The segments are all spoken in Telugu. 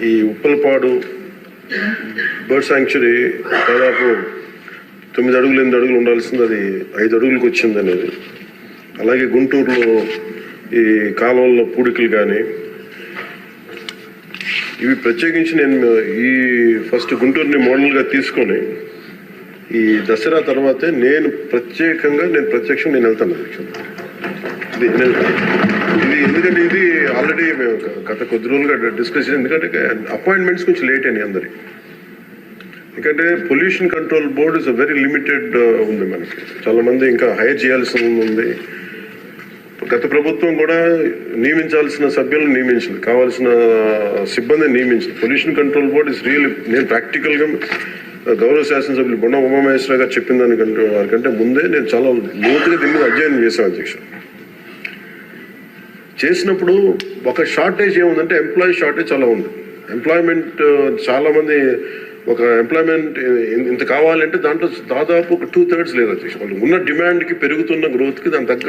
ఈ ఉప్పలపాడు బర్డ్ శాంక్చురీ దాదాపు 9 అడుగులు 8 అడుగులు ఉండాల్సింది అది 5 అడుగులకు వచ్చింది అనేది. అలాగే గుంటూరులో ఈ కాలువల్లో పూడికలు కానీ ఇవి ప్రత్యేకించి నేను ఈ ఫస్ట్ గుంటూరుని మోడల్గా తీసుకొని ఈ దసరా తర్వాతే నేను ప్రత్యక్షంగా నేను వెళ్తాను. ఇది ఎందుకంటే ఇది ఆల్రెడీ మేము గత కొద్ది రోజులుగా డిస్కస్ చేసి, ఎందుకంటే అపాయింట్మెంట్స్ కొంచెం లేట్ అయినాయి అందరి. ఎందుకంటే pollution control board is very limited ఉంది మనకి, చాలా మంది ఇంకా హైర్ చేయాల్సి ఉంది. గత ప్రభుత్వం కూడా నియమించాల్సిన సభ్యులను నియమించింది, కావాల్సిన సిబ్బందిని నియమించింది. Pollution control board is real. నేను ప్రాక్టికల్గా గౌరవ శాసనసభ్యులు బొండ ఉమామహేశ్వర గారు చెప్పిన దానికంటే వారికంటే ముందే నేను చాలా లోతుగా దీని మీద అధ్యయనం చేశాను అధ్యక్ష. చేసినప్పుడు ఒక షార్టేజ్ ఏముందంటే ఎంప్లాయీ షార్టేజ్ చాలా ఉంది. ఎంప్లాయ్మెంట్ చాలా మంది ఒక ఎంప్లాయ్మెంట్ ఇంత కావాలంటే దాంట్లో దాదాపు ఒక 2/3 లేదు అధ్యక్ష. వాళ్ళు ఉన్న డిమాండ్కి పెరుగుతున్న గ్రోత్కి దాని తగ్గ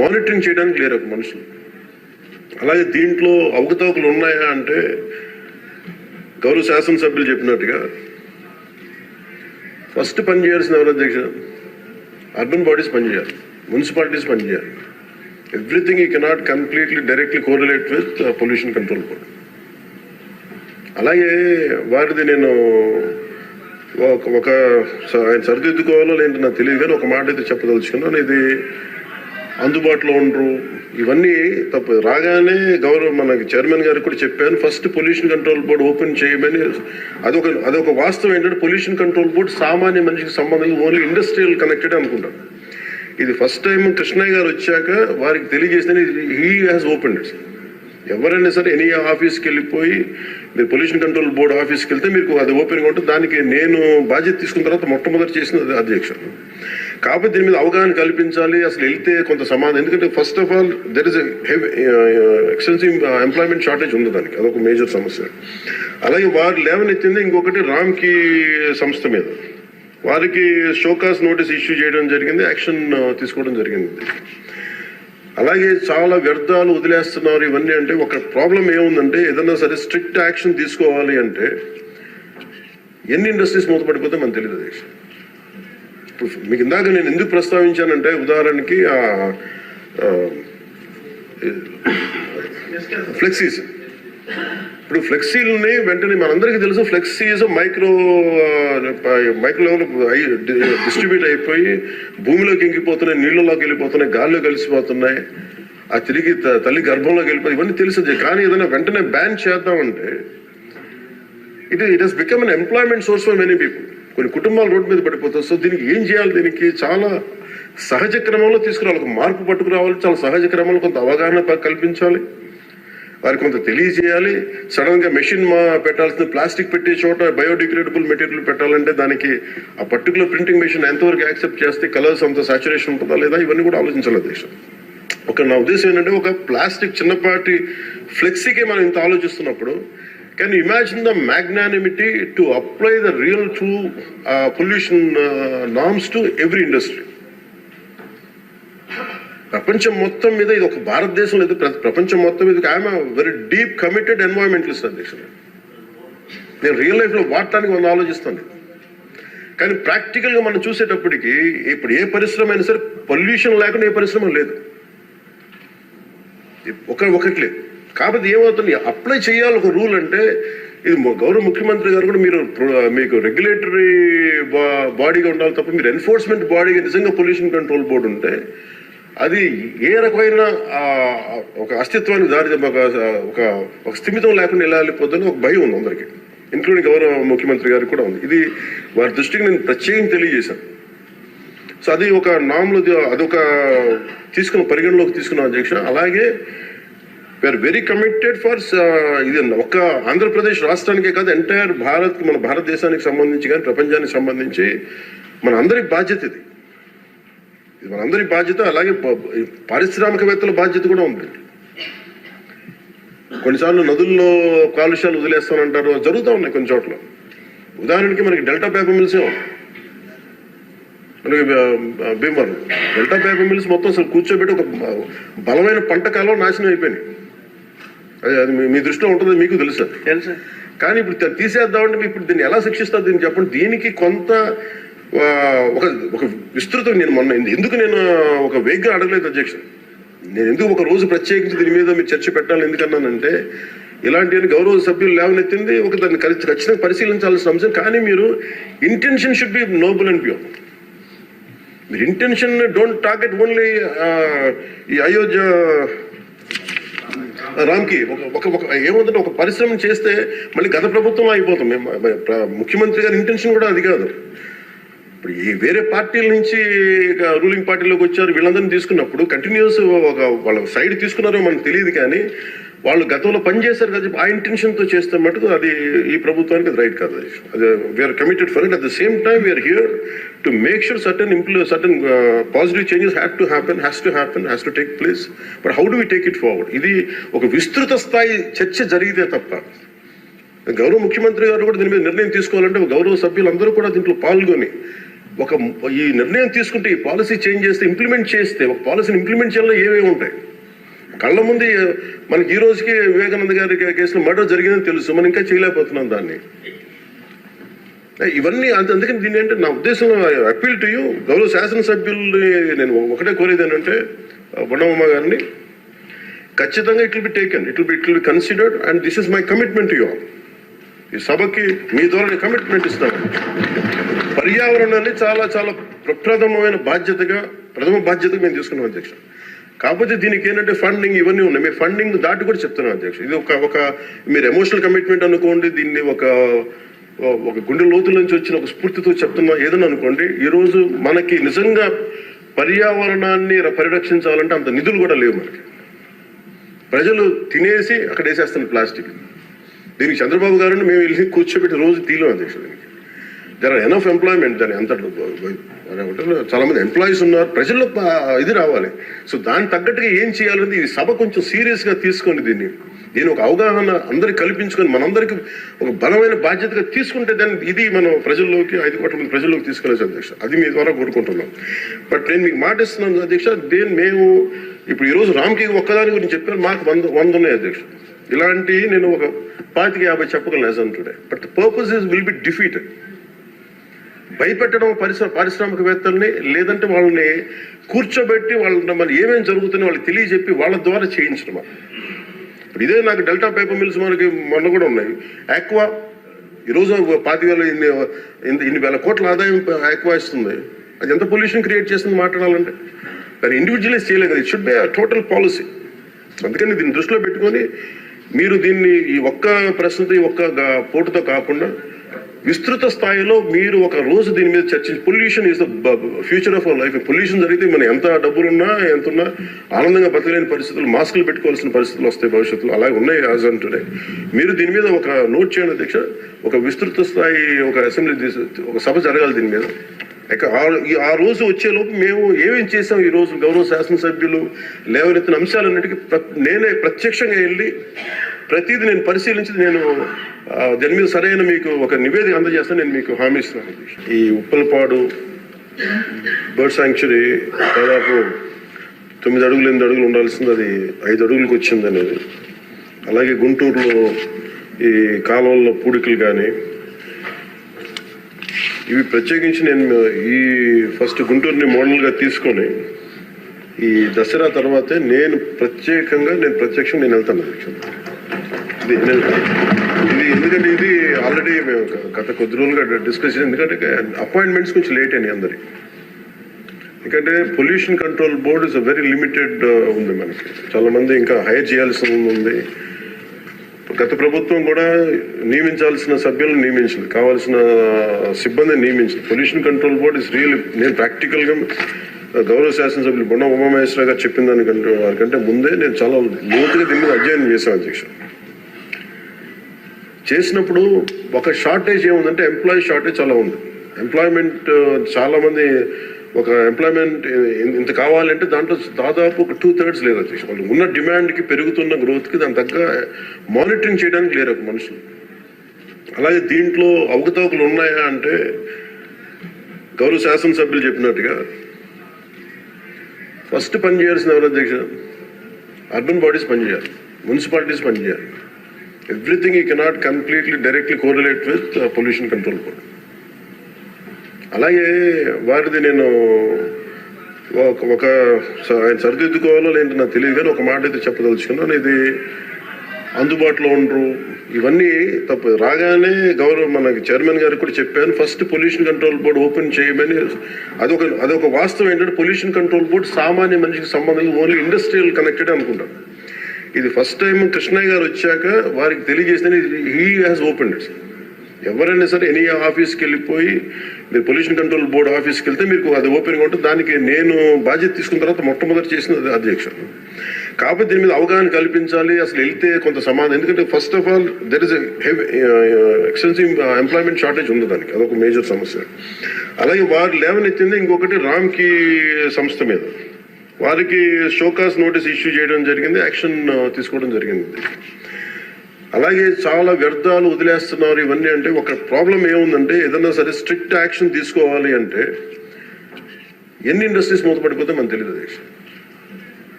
మానిటరింగ్ చేయడానికి లేరు మనుషులు. అలాగే దీంట్లో అవకతవకలు ఉన్నాయా అంటే గౌరవ శాసనసభ్యులు చెప్పినట్టుగా ఫస్ట్ పని చేయాల్సిన ఎవరు అధ్యక్ష? అర్బన్ బాడీస్ పనిచేయాలి, మున్సిపాలిటీస్ పనిచేయాలి. Everything you cannot completely directly correlate with pollution control board. అలాగే వారిది నేను ఆయన సరిదిద్దుకోవాలో లేదంటే నాకు తెలియదు, కానీ ఒక మాట అయితే చెప్పదలుచుకున్నాను. ఇది అందుబాటులో ఉండరు, ఇవన్నీ తప్పు. రాగానే మనకి చైర్మన్ గారికి కూడా చెప్పాను, first pollution control board open చేయమని. అదొక వాస్తవం ఏంటంటే పొల్యూషన్ కంట్రోల్ బోర్డు సామాన్య మనిషికి సంబంధం ఓన్లీ ఇండస్ట్రియల్ కనెక్టెడ్ అనుకుంటాను. ఇది ఫస్ట్ టైం కృష్ణయ్య గారు వచ్చాక వారికి తెలియజేసిన హీ హ్యాస్ ఓపెన్ ఇట్. ఎవరైనా సరే ఎనీ ఆఫీస్కి వెళ్ళిపోయి మీరు పొల్యూషన్ కంట్రోల్ బోర్డు ఆఫీస్కి వెళ్తే మీకు అది ఓపెన్గా ఉంటుంది. దానికి నేను బాధ్యత తీసుకున్న తర్వాత మొట్టమొదటి చేసిన అధ్యక్ష. కాబట్టి దీని మీద అవగాహన కల్పించాలి. అసలు వెళ్తే కొంత సమాధానం, ఎందుకంటే first of all there is extensive employment shortage ఉంది, దానికి అదొక మేజర్ సమస్య. అలాగే వారు లేవనెత్తింది ఇంకొకటి రామ్కి సంస్థ మీద, వారికి షోకాస్ నోటీస్ ఇష్యూ చేయడం జరిగింది, యాక్షన్ తీసుకోవడం జరిగింది. అలాగే చాలా వ్యర్థాలు వదిలేస్తున్నారు ఇవన్నీ. అంటే ఒక ప్రాబ్లం ఏముందంటే ఏదన్నా సరే స్ట్రిక్ట్ యాక్షన్ తీసుకోవాలి అంటే ఎన్ని ఇండస్ట్రీస్ మూతపడిపోతే మనకు తెలియదు అధ్యక్ష. ఇప్పుడు మీకు ఇందాక నేను ఎందుకు ప్రస్తావించానంటే ఉదాహరణకి ఫ్లెక్సీస్. ఇప్పుడు ఫ్లెక్సీలని వెంటనే మనందరికీ తెలుసు, ఫ్లెక్సీస్ మైక్రో లెవెల్ డిస్ట్రిబ్యూట్ అయిపోయి భూమిలోకి ఇంకిపోతున్నాయి, నీళ్ళలోకి వెళ్ళిపోతున్నాయి, గాల్లో కలిసిపోతున్నాయి, ఆ తిరిగి తల్లి గర్భంలోకి వెళ్ళిపోయి, ఇవన్నీ తెలుసు. కానీ ఏదైనా వెంటనే బ్యాన్ చేద్దామంటే it has become an employment source for many people. కొన్ని కుటుంబాలు రోడ్డు మీద పడిపోతాయి. సో దీనికి ఏం చేయాలి? దీనికి చాలా సహజ క్రమంలో తీసుకురావాలి, ఒక మార్పు పట్టుకురావాలి. చాలా సహజ క్రమంలో కొంత అవగాహన కల్పించాలి, వారికి కొంత తెలియజేయాలి. సడన్ గా మెషిన్ పెట్టాల్సిన ప్లాస్టిక్ పెట్టే చోట బయోడిగ్రేడబుల్ మెటీరియల్ పెట్టాలంటే దానికి ఆ పర్టికులర్ ప్రింటింగ్ మెషిన్ ఎంతవరకు యాక్సెప్ట్ చేస్తే కలర్స్ అంత సాచురేషన్ ఉంటుందా లేదా, ఇవన్నీ కూడా ఆలోచించాలి అధ్యక్ష. నా ఉద్దేశం ఏంటంటే ఒక ప్లాస్టిక్ చిన్నపాటి ఫ్లెక్సీకే మనం ఇంత ఆలోచిస్తున్నప్పుడు, can you imagine the magnanimity to apply the real true pollution norms to every industry? ప్రపంచం మొత్తం మీద ఇది ఒక భారతదేశం లేదు, ప్రపంచం మొత్తం మీద I'm very deep committed environmentalist అధ్యక్షుడు. నేను రియల్ లైఫ్లో వాడటానికి మనం ఆలోచిస్తాను. కానీ ప్రాక్టికల్గా మనం చూసేటప్పటికి ఇప్పుడు ఏ పరిశ్రమ అయినా సరే పొల్యూషన్ లేకుండా ఏ పరిశ్రమ లేదు, ఒకటి లేదు. కాబట్టి ఏమవుతుంది, అప్లై చేయాలి ఒక రూల్. అంటే ఇది గౌరవ ముఖ్యమంత్రి గారు కూడా మీకు రెగ్యులేటరీ బాడీగా ఉండాలి తప్ప మీరు ఎన్ఫోర్స్మెంట్ బాడీగా నిజంగా పొల్యూషన్ కంట్రోల్ బోర్డు ఉంటే అది ఏ రకమైన ఒక అస్తిత్వానికి దారి ఒక స్థిమితం లేకుండా ఎలా వెళ్ళిపోతుందని ఒక భయం ఉంది అందరికీ, ఇంక్లూడింగ్ గౌరవ ముఖ్యమంత్రి గారికి కూడా ఉంది. ఇది వారి దృష్టికి నేను ప్రత్యేకంగా తెలియజేశాను. సో అది ఒక నామ్లో అదొక పరిగణలోకి తీసుకున్నాం అధ్యక్ష. అలాగే వీఆర్ వెరీ కమిటెడ్ ఫర్ ఇది ఒక్క ఆంధ్రప్రదేశ్ రాష్ట్రానికే కాదు, ఎంటైర్ మన భారతదేశానికి సంబంధించి కానీ ప్రపంచానికి సంబంధించి మన అందరి బాధ్యత ఇది మనందరి బాధ్యత. అలాగే పారిశ్రామికవేత్తల బాధ్యత కూడా ఉంది. కొన్నిసార్లు నదుల్లో కాలుష్యాలు వదిలేస్తానంటారు, జరుగుతూ ఉన్నాయి కొన్ని చోట్ల. ఉదాహరణకి మనకి డెల్టా పేపర్ మిల్సే ఉంది, మనకి భీమవరం డెల్టా పేపర్ మిల్స్ మొత్తం అసలు కూర్చోబెట్టి ఒక బలమైన పంట కాలం నాశనం అయిపోయినాయి. అది మీ దృష్టిలో ఉంటుంది, మీకు తెలుసా? తెలుసు. కానీ ఇప్పుడు తీసేద్దామంటే ఇప్పుడు దీన్ని ఎలా శిక్షిస్తారు దీన్ని చెప్పండి. దీనికి కొంత ఒక విస్తృతం నేను మొన్న ఎందుకు నేను ఒక వేగ్గా అడగలేదు అధ్యక్ష. నేను ఎందుకు ఒక రోజు ప్రత్యేకించి దీని మీద మీరు చర్చ పెట్టాలని ఎందుకన్నానంటే, ఇలాంటి గౌరవ సభ్యులు లేవనెత్తింది ఒక దాన్ని ఖచ్చితంగా పరిశీలించాల్సిన అంశం. కానీ మీరు intention should be Nobel and pure. మీరు ఇంటెన్షన్ డోంట్ టార్గెట్ ఓన్లీ ఈ అయోధ్య రామ్కి ఏముందంటే ఒక పరిశ్రమ చేస్తే మళ్ళీ గత ప్రభుత్వం అయిపోతాం. ముఖ్యమంత్రి గారి ఇంటెన్షన్ కూడా అది కాదు. ఇప్పుడు ఈ వేరే పార్టీల నుంచి రూలింగ్ పార్టీలోకి వచ్చారు, వీళ్ళందరినీ తీసుకున్నప్పుడు కంటిన్యూస్ వాళ్ళ సైడ్ తీసుకున్నారో మనకు తెలియదు. కానీ వాళ్ళు గతంలో పనిచేశారు కదా, ఆ ఇంటెన్షన్తో చేస్తే మటుకు అది ఈ ప్రభుత్వానికి అది రైట్ కాదు. అది we're committed for it. At the same time we're here to make sure certain positive changes has to take place. But how do we take it forward? ఇది ఒక విస్తృత స్థాయి చర్చ జరిగితే తప్ప, గౌరవ ముఖ్యమంత్రి గారు కూడా దీని మీద నిర్ణయం తీసుకోవాలంటే గౌరవ సభ్యులందరూ కూడా దీంట్లో పాల్గొని ఈ నిర్ణయం తీసుకుంటే, ఈ పాలసీ చేంజ్ చేస్తే, ఇంప్లిమెంట్ చేస్తే, ఒక పాలసీని ఇంప్లిమెంట్ చేయాలో ఏమేమి ఉంటాయి కళ్ళ ముందు. మనకి ఈ రోజుకి వివేకానంద గారి కేసులో మర్డర్ జరిగిందని తెలుసు, మనం ఇంకా చేయలేకపోతున్నాం దాన్ని. ఇవన్నీ అందుకని దీన్ని అంటే నా ఉద్దేశం, అప్పీల్ టు యూ గౌరవ శాసనసభ్యుల్ని నేను ఒకటే కోరేది ఏంటంటే, బొండమ్మ గారిని ఖచ్చితంగా it will be taken, it will be considered, and this is my commitment to you all. ఈ సభకి మీ ద్వారా కమిట్మెంట్ ఇస్తాను. పర్యావరణాన్ని చాలా చాలా ప్రథమ బాధ్యతగా మేము తీసుకున్నాం అధ్యక్ష. కాకపోతే దీనికి ఏంటంటే ఫండింగ్ ఇవన్నీ ఉన్నాయి. మేము ఫండింగ్ దాటి కూడా చెప్తున్నాం అధ్యక్ష. ఇది ఒక మీరు ఎమోషనల్ కమిట్మెంట్ అనుకోండి, దీన్ని ఒక గుండె లోతుల నుంచి వచ్చిన ఒక స్ఫూర్తితో చెప్తున్నా ఏదైనా అనుకోండి. ఈరోజు మనకి నిజంగా పర్యావరణాన్ని పరిరక్షించాలంటే అంత నిధులు కూడా లేవు మనకి. ప్రజలు తినేసి అక్కడ వేసేస్తున్న ప్లాస్టిక్. దీనికి చంద్రబాబు గారిని మేము వెళ్ళి కూర్చోబెట్టి రోజు తీయలేం అధ్యక్ష. దీనికి దర్ ఆర్ ఎనఫ్ ఎంప్లాయ్మెంట్. దాని అంత చాలా మంది ఎంప్లాయీస్ ఉన్నారు, ప్రజల్లో ఇది రావాలి. సో దానికి తగ్గట్టుగా ఏం చేయాలని ఈ సభ కొంచెం సీరియస్ గా తీసుకొని దీని ఒక అవగాహన అందరికి కల్పించుకొని మనందరికి ఒక బలమైన బాధ్యతగా తీసుకుంటే దాన్ని ఇది మనం ప్రజల్లోకి 5 కోట్ల మంది ప్రజల్లోకి తీసుకెళ్ళచ్చు అధ్యక్ష. అది మీ ద్వారా కోరుకుంటున్నాం. బట్ నేను మీకు మాట ఇస్తున్నాను అధ్యక్ష, మేము ఇప్పుడు ఈరోజు రామ్కి ఒక్కదాని గురించి చెప్పాను, మాకు 100 ఉన్నాయి అధ్యక్ష. ఇలాంటి నేను ఒక 25-50 చెప్పగలను as on today. But the purpose will be defeated. భయపెట్టడం పారిశ్రామికవేత్తల్ని, లేదంటే వాళ్ళని కూర్చోబెట్టి వాళ్ళని మన ఏమేమి జరుగుతుందో వాళ్ళకి తెలియజెప్పి వాళ్ళ ద్వారా చేయించడం. ఇప్పుడు ఇదే నాకు డెల్టా పేపర్ మిల్స్ మనకి మొన్న కూడా ఉన్నాయి. ఆక్వా ఈరోజు 25,000 ఇన్ని వేల కోట్ల ఆదాయం ఆక్వా ఇస్తుంది. అది ఎంత పొల్యూషన్ క్రియేట్ చేస్తుంది మాట్లాడాలంటే. కానీ ఇండివిజువలైజ్ చేయలేదు కదా, it should be total policy. అందుకని దీన్ని దృష్టిలో పెట్టుకొని మీరు దీన్ని ఈ ఒక్క ప్రశ్నతో ఈ ఒక్క పోటుతో కాకుండా విస్తృత స్థాయిలో మీరు ఒక రోజు దీని మీద చర్చించి, pollution is the future of our life. Pollution జరిగితే మనం ఎంత డబ్బులున్నా ఎంతున్నా ఆనందంగా బతకలేని పరిస్థితులు, మాస్కులు పెట్టుకోవాల్సిన పరిస్థితులు వస్తాయి భవిష్యత్తులో. అలాగే ఉన్నాయి యాజ్ ఆన్ టుడే. మీరు దీని మీద ఒక నోట్ చేయండి అధ్యక్ష. ఒక విస్తృత స్థాయి ఒక అసెంబ్లీ ఒక సభ జరగాలి దీని మీద. ఆ రోజు వచ్చేలోపు మేము ఏమేం చేసాం, ఈ రోజు గౌరవ శాసనసభ్యులు లేవనెత్తిన అంశాలన్నిటికీ నేనే ప్రత్యక్షంగా వెళ్ళి ప్రతిదీ నేను పరిశీలించి నేను దాని మీద సరైన మీకు ఒక నివేదిక అందజేస్తాను. నేను మీకు హామీ ఇస్తున్నాను. ఈ ఉప్పలపాడు బర్డ్ శాంక్చురీ దాదాపు 9 అడుగులు 8 అడుగులు ఉండాల్సింది అది 5 అడుగులకు వచ్చింది అనేది. అలాగే గుంటూరులో ఈ కాలువల్లో పూడికలు కానీ ఇవి ప్రత్యేకించి నేను ఈ ఫస్ట్ గుంటూరుని మోడల్గా తీసుకొని ఈ దసరా తర్వాతే నేను ప్రత్యక్షంగా నేను వెళ్తాను అధ్యక్ష. ఇది ఎందుకంటే ఇది ఆల్రెడీ మేము గత కొద్ది రోజులుగా డిస్కస్ చేసాం. ఎందుకంటే అపాయింట్మెంట్స్ కొంచెం లేట్ అయినాయి అందరికి. ఎందుకంటే pollution control board is very limited ఉంది మనకి. చాలా మంది ఇంకా హైర్ చేయాల్సి ఉంది. గత ప్రభుత్వం కూడా నియమించాల్సిన సభ్యులను నియమించింది, కావాల్సిన సిబ్బందిని నియమించింది. Pollution control board is real. నేను ప్రాక్టికల్గా గౌరవ శాసనసభ్యులు బొండ ఉమామహేశ్వర గారు చెప్పిన దానికంటే వారికంటే ముందే నేను చాలా లోతుగా దీని మీద అధ్యయనం చేశాను అధ్యక్ష. చేసినప్పుడు ఒక షార్టేజ్ ఏముందంటే ఎంప్లాయీ షార్టేజ్ చాలా ఉంది. ఎంప్లాయ్మెంట్ చాలా మంది ఒక ఎంప్లాయ్మెంట్ ఇంత కావాలంటే దాంట్లో దాదాపు ఒక 2/3 లేదు అధ్యక్ష. వాళ్ళు ఉన్న డిమాండ్కి పెరుగుతున్న గ్రోత్కి దాని తగ్గ మానిటరింగ్ చేయడానికి లేరు మనుషులు. అలాగే దీంట్లో అవకతవకలు ఉన్నాయా అంటే గౌరవ శాసనసభ్యులు చెప్పినట్టుగా ఫస్ట్ పని చేయాల్సిన ఎవరు అధ్యక్ష? అర్బన్ బాడీస్ పనిచేయాలి. మున్సిపాలిటీస్ పనిచేయాలి. Everything you cannot completely directly correlate with pollution control board. అలాగే వారిది నేను ఆయన సరిదిద్దుకోవాలో లేదంటే నాకు తెలియదు, కానీ ఒక మాట అయితే చెప్పదలుచుకున్నాను. ఇది అందుబాటులో ఉండరు, ఇవన్నీ తప్పు. రాగానే మనకి చైర్మన్ గారికి కూడా చెప్పాను, first pollution control board open చేయమని. అదొక వాస్తవం ఏంటంటే పొల్యూషన్ కంట్రోల్ బోర్డు సామాన్య మనిషికి సంబంధం ఓన్లీ ఇండస్ట్రియల్ కనెక్టెడ్ అనుకుంటాను. ఇది ఫస్ట్ టైం కృష్ణయ్య గారు వచ్చాక వారికి తెలియజేసిన హీ హ్యాస్ ఓపెన్ ఇట్. ఎవరైనా సరే ఎనీ ఆఫీస్కి వెళ్ళిపోయి మీరు పొల్యూషన్ కంట్రోల్ బోర్డు ఆఫీస్కి వెళ్తే మీకు అది ఓపెన్గా ఉంటుంది. దానికి నేను బాధ్యత తీసుకున్న తర్వాత మొట్టమొదటి చేసిన అధ్యక్షుడు. కాకపోతే దీని మీద అవగాహన కల్పించాలి, అసలు వెళ్తే కొంత సమాధానం. ఎందుకంటే first of all there is extensive employment shortage ఉంది, దానికి అదొక మేజర్ సమస్య. అలాగే వారు లేవనెత్తింది ఇంకొకటి రామ్కి సంస్థ మీద, వారికి షోకాస్ నోటీస్ ఇష్యూ చేయడం జరిగింది, యాక్షన్ తీసుకోవడం జరిగింది. అలాగే చాలా వ్యర్థాలు వదిలేస్తున్నారు ఇవన్నీ. అంటే ఒక ప్రాబ్లం ఏముందంటే ఏదన్నా సరే స్ట్రిక్ట్ యాక్షన్ తీసుకోవాలి అంటే ఎన్ని ఇండస్ట్రీస్ మూతపడిపోతే మనకు తెలియదు అధ్యక్ష.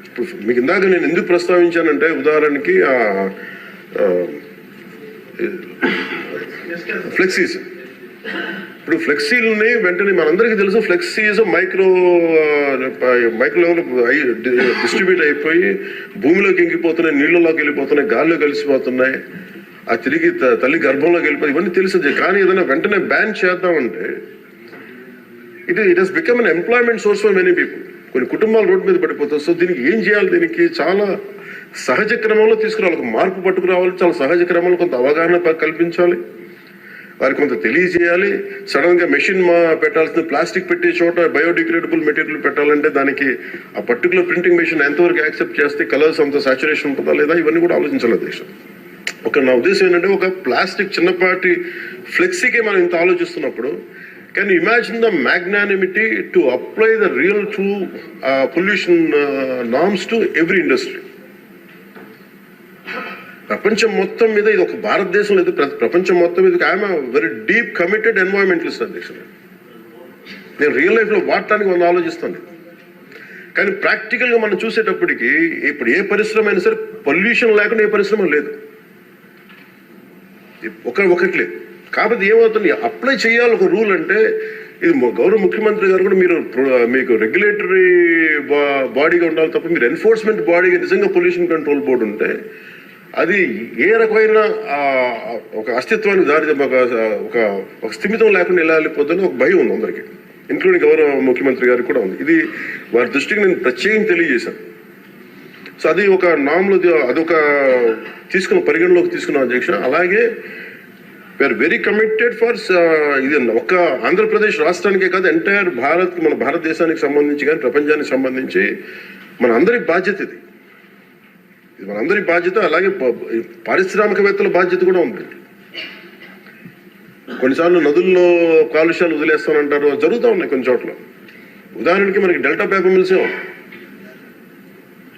ఇప్పుడు మీకు ఇందాక నేను ఎందుకు ప్రస్తావించానంటే ఉదాహరణకి ఫ్లెక్సీస్. ఇప్పుడు ఫ్లెక్సీలని వెంటనే మనందరికీ తెలుసు, ఫ్లెక్సీస్ మైక్రో లెవెల్ డిస్ట్రిబ్యూట్ అయిపోయి భూమిలోకి ఇంకిపోతున్నాయి, నీళ్ళలోకి వెళ్ళిపోతున్నాయి, గాల్లో కలిసిపోతున్నాయి, ఆ తిరిగి తల్లి గర్భంలోకి వెళ్ళిపోయి, ఇవన్నీ తెలుసు. కానీ ఏదైనా వెంటనే బ్యాన్ చేద్దామంటే it has become an employment source for many people. కొన్ని కుటుంబాలు రోడ్డు మీద పడిపోతారు. సో దీనికి ఏం చేయాలి? దీనికి చాలా సహజ క్రమంలో తీసుకురావాలి, ఒక మార్పు పట్టుకురావాలి, చాలా సహజ క్రమంలో కొంత అవగాహన కల్పించాలి, వారికి కొంత తెలియజేయాలి. సడన్ గా మెషిన్ పెట్టాల్సిన ప్లాస్టిక్ పెట్టే చోట బయోడిగ్రేడబుల్ మెటీరియల్ పెట్టాలంటే దానికి ఆ పర్టికులర్ ప్రింటింగ్ మెషిన్ ఎంతవరకు యాక్సెప్ట్ చేస్తే, కలర్స్ అంత సాచురేషన్ ఉంటుందా లేదా, ఇవన్నీ కూడా ఆలోచించాలి అధ్యక్ష. నా ఉద్దేశం ఏంటంటే ఒక ప్లాస్టిక్ చిన్నపాటి ఫ్లెక్సీకే మనం ఇంత ఆలోచిస్తున్నప్పుడు, can you imagine the magnanimity to apply the real true pollution norms to every industry? ప్రపంచం మొత్తం మీద ఇది ఒక భారతదేశం లేదు, ప్రపంచం మొత్తం మీద I'm very deep committed environmentalist అధ్యక్షుడు. నేను రియల్ లైఫ్లో వాడటానికి మనం ఆలోచిస్తాను. కానీ ప్రాక్టికల్గా మనం చూసేటప్పటికి ఇప్పుడు ఏ పరిశ్రమ అయినా సరే పొల్యూషన్ లేకుండా ఏ పరిశ్రమ లేదు, ఒకటి లేదు. కాకపోతే ఏమవుతుంది, అప్లై చేయాలి ఒక రూల్. అంటే ఇది గౌరవ ముఖ్యమంత్రి గారు కూడా మీకు రెగ్యులేటరీ బాడీగా ఉండాలి తప్ప మీరు ఎన్ఫోర్స్మెంట్ బాడీగా నిజంగా పొల్యూషన్ కంట్రోల్ బోర్డు ఉంటే అది ఏ రకమైన ఒక అస్తిత్వానికి దారి ఒక స్థిమితం లేకుండా ఎలా వెళ్ళిపోతుందని ఒక భయం ఉంది అందరికీ, ఇంక్లూడింగ్ గౌరవ ముఖ్యమంత్రి గారికి కూడా ఉంది. ఇది వారి దృష్టికి నేను ప్రత్యేకంగా తెలియజేశాను. సో అది ఒక నామ్లో అదొక పరిగణలోకి తీసుకున్నాం అధ్యక్ష. అలాగే వీఆర్ వెరీ కమిటెడ్ ఫర్ ఇది ఒక్క ఆంధ్రప్రదేశ్ రాష్ట్రానికే కాదు, ఎంటైర్ మన భారతదేశానికి సంబంధించి కానీ ప్రపంచానికి సంబంధించి మన అందరి బాధ్యత ఇది మనందరి బాధ్యత. అలాగే పారిశ్రామికవేత్తల బాధ్యత కూడా ఉంది. కొన్నిసార్లు నదుల్లో కాలుష్యాలు వదిలేస్తానంటారు, జరుగుతూ ఉన్నాయి కొన్ని చోట్ల. ఉదాహరణకి మనకి డెల్టా పేపర్ మిల్సే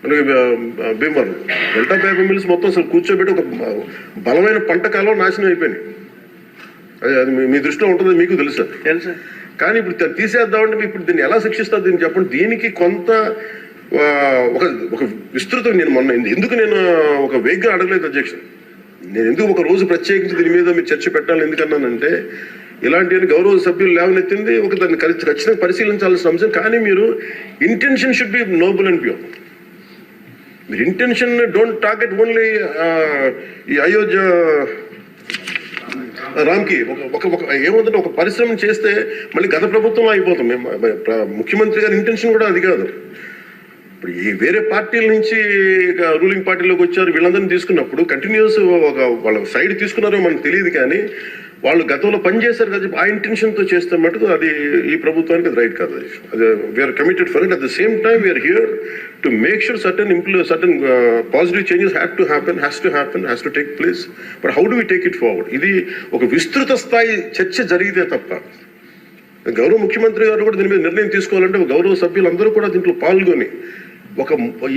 మనకి భీమవరం డెల్టా పేపర్ మిల్స్ మొత్తం అసలు కూర్చోబెట్టి ఒక బలమైన పంట కాలం నాశనం అయిపోయినాయి. అది మీ దృష్టిలో ఉంటుంది, మీకు తెలుసా? కానీ ఇప్పుడు తీసేద్దామంటే ఇప్పుడు దీన్ని ఎలా శిక్షిస్తారు దీన్ని చెప్పండి. దీనికి కొంత ఒక విస్తృతం ఎందుకు నేను ఒక వేగ్గా అడగలేదు అధ్యక్ష. నేను ఎందుకు ఒక రోజు ప్రత్యేకించి దీని మీద మీరు చర్చ పెట్టాలని ఎందుకన్నానంటే ఇలాంటి గౌరవ సభ్యులు లేవనెత్తింది దాన్ని ఖచ్చితంగా పరిశీలించాల్సిన అంశం. కానీ మీరు intention should be Nobel and pure. మీరు ఇంటెన్షన్ డోంట్ టార్గెట్ ఓన్లీ ఈ అయోధ్య రామ్కి ఏమవుతుంటే ఒక పరిశ్రమ చేస్తే మళ్ళీ గత ప్రభుత్వం అయిపోతాం. ముఖ్యమంత్రి గారి ఇంటెన్షన్ కూడా అది కాదు. ఇప్పుడు ఈ వేరే పార్టీల నుంచి రూలింగ్ పార్టీలోకి వచ్చారు, వీళ్ళందరినీ తీసుకున్నప్పుడు కంటిన్యూస్ వాళ్ళ సైడ్ తీసుకున్నారో మనకు తెలియదు, కానీ వాళ్ళు గతంలో పనిచేశారు కదా, ఆ ఇంటెన్షన్తో చేస్తే మటుకు అది ఈ ప్రభుత్వానికి అది రైట్ కాదు. అది we're committed for it. At the same time we're here to make sure certain positive changes has to take place. But how do we take it forward? ఇది ఒక విస్తృత స్థాయి చర్చ జరిగితే తప్ప గౌరవ ముఖ్యమంత్రి గారు కూడా దీని మీద నిర్ణయం తీసుకోవాలంటే గౌరవ సభ్యులందరూ కూడా దీంట్లో పాల్గొని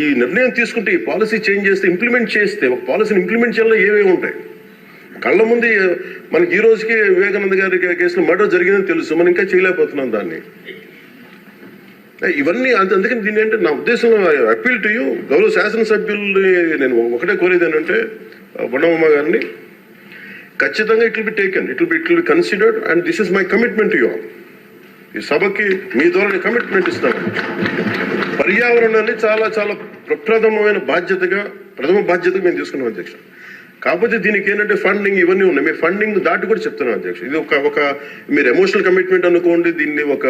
ఈ నిర్ణయం తీసుకుంటే ఈ పాలసీ చేంజ్ చేస్తే ఇంప్లిమెంట్ చేస్తే ఒక పాలసీని ఇంప్లిమెంట్ చేయాలో ఏమేమి ఉంటాయి కళ్ళ ముందు. మనకి ఈ రోజుకి వివేకానంద గారి కేసులో మర్డర్ జరిగిందని తెలుసు, మనం ఇంకా చేయలేకపోతున్నాం దాన్ని. ఇవన్నీ అందుకని దీన్ని అంటే నా ఉద్దేశంలో అపీల్ టు యూ, గౌరవ శాసనసభ్యుల్ని నేను ఒకటే కోరేది ఏంటంటే బొండమ్మ గారిని, ఖచ్చితంగా it will be taken, it will be considered, and this is my commitment to you all. ఈ సభకి మీ ద్వారా కమిట్మెంట్ ఇస్తాను. పర్యావరణాన్ని చాలా చాలా ప్రప్రథమమైన బాధ్యతగా, ప్రథమ బాధ్యతగా మేము తీసుకున్నాం అధ్యక్ష. కాకపోతే దీనికి ఏంటంటే ఫండింగ్ ఇవన్నీ ఉన్నాయి. మేము ఫండింగ్ దాటి కూడా చెప్తున్నాం అధ్యక్ష. ఇది ఒక మీరు ఎమోషనల్ కమిట్మెంట్ అనుకోండి, దీన్ని ఒక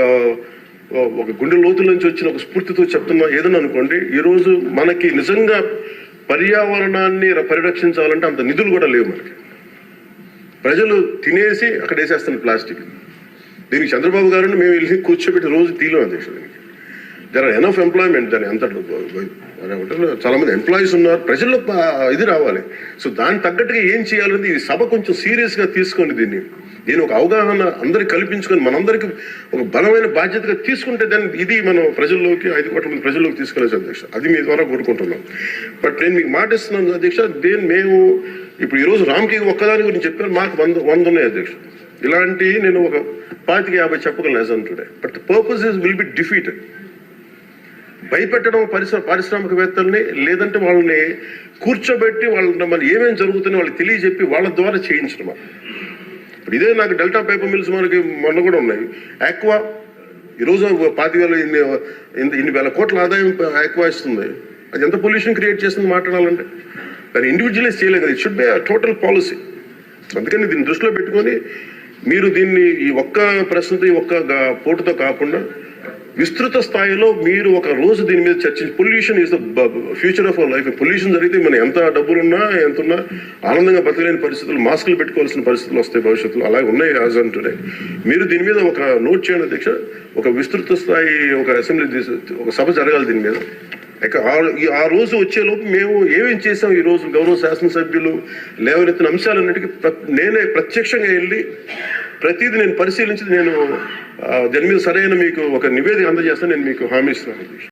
గుండె లోతుల నుంచి వచ్చిన ఒక స్ఫూర్తితో చెప్తున్నా ఏదన్నా అనుకోండి. ఈరోజు మనకి నిజంగా పర్యావరణాన్ని పరిరక్షించాలంటే అంత నిధులు కూడా లేవు మనకి. ప్రజలు తినేసి అక్కడ వేసేస్తున్న ప్లాస్టిక్. దీనికి చంద్రబాబు గారిని మేము వెళ్ళి కూర్చోబెట్టి రోజు తీయలేం అధ్యక్ష. దీనికి దర్ ఆర్ ఎనఫ్ ఎంప్లాయ్మెంట్. దాని అంత చాలా మంది ఎంప్లాయీస్ ఉన్నారు, ప్రజల్లో ఇది రావాలి. సో దానికి తగ్గట్టుగా ఏం చేయాలని ఈ సభ కొంచెం సీరియస్గా తీసుకొని దీన్ని ఒక అవగాహన అందరికి కల్పించుకొని మనందరికి ఒక బలమైన బాధ్యతగా తీసుకుంటే దాన్ని ఇది మనం ప్రజల్లోకి 5 కోట్ల మంది ప్రజల్లోకి తీసుకెళ్ళచ్చు అధ్యక్ష. అది మీ ద్వారా కోరుకుంటున్నాం. బట్ నేను మీకు మాట ఇస్తున్నాను అధ్యక్ష, మేము ఇప్పుడు ఈరోజు రామ్కి ఒక్కదాని గురించి చెప్పాను, మాకు 100 ఉన్నాయి అధ్యక్ష. ఇలాంటి నేను ఒక 25-50 చెప్పగలను as on today. But the purpose will be defeated. భయపెట్టడం పారిశ్రామికవేత్తల్ని, లేదంటే వాళ్ళని కూర్చోబెట్టి వాళ్ళని మన ఏమేమి జరుగుతుందో వాళ్ళకి తెలియజెప్పి వాళ్ళ ద్వారా చేయించడం. ఇప్పుడు ఇదే నాకు డెల్టా పేపర్ మిల్స్ మనకి మొన్న కూడా ఉన్నాయి. ఆక్వా ఈరోజు 25,000 ఇన్ని వేల కోట్ల ఆదాయం ఆక్వా ఇస్తుంది. అది ఎంత పొల్యూషన్ క్రియేట్ చేస్తుంది మాట్లాడాలంటే. కానీ ఇండివిజువలైజ్ చేయలేదు కదా, it should be total policy. అందుకని దీన్ని దృష్టిలో పెట్టుకొని మీరు దీన్ని ఈ ఒక్క ప్రశ్నతో ఒక్క పోటుతో కాకుండా విస్తృత స్థాయిలో మీరు ఒక రోజు దీని మీద చర్చించి, pollution is the future of our life. Pollution జరిగితే మనం ఎంత డబ్బులున్నా ఎంతున్నా ఆనందంగా బతకలేని పరిస్థితులు, మాస్కులు పెట్టుకోవాల్సిన పరిస్థితులు వస్తాయి భవిష్యత్తులో. అలాగే ఉన్నాయి యాజ్ ఆన్ టుడే. మీరు దీని మీద ఒక నోట్ చేయండి అధ్యక్ష. ఒక విస్తృత స్థాయి ఒక అసెంబ్లీ ఒక సభ జరగాలి దీని మీద. ఆ రోజు వచ్చేలోపు మేము ఏమేం చేసాం, ఈ రోజు గౌరవ శాసనసభ్యులు లేవనెత్తిన అంశాలన్నిటికీ నేనే ప్రత్యక్షంగా వెళ్ళి ప్రతిదీ నేను పరిశీలించి నేను దాని మీద సరైన మీకు ఒక నివేదిక అందజేస్తాను. నేను మీకు హామీ ఇస్తున్నాను.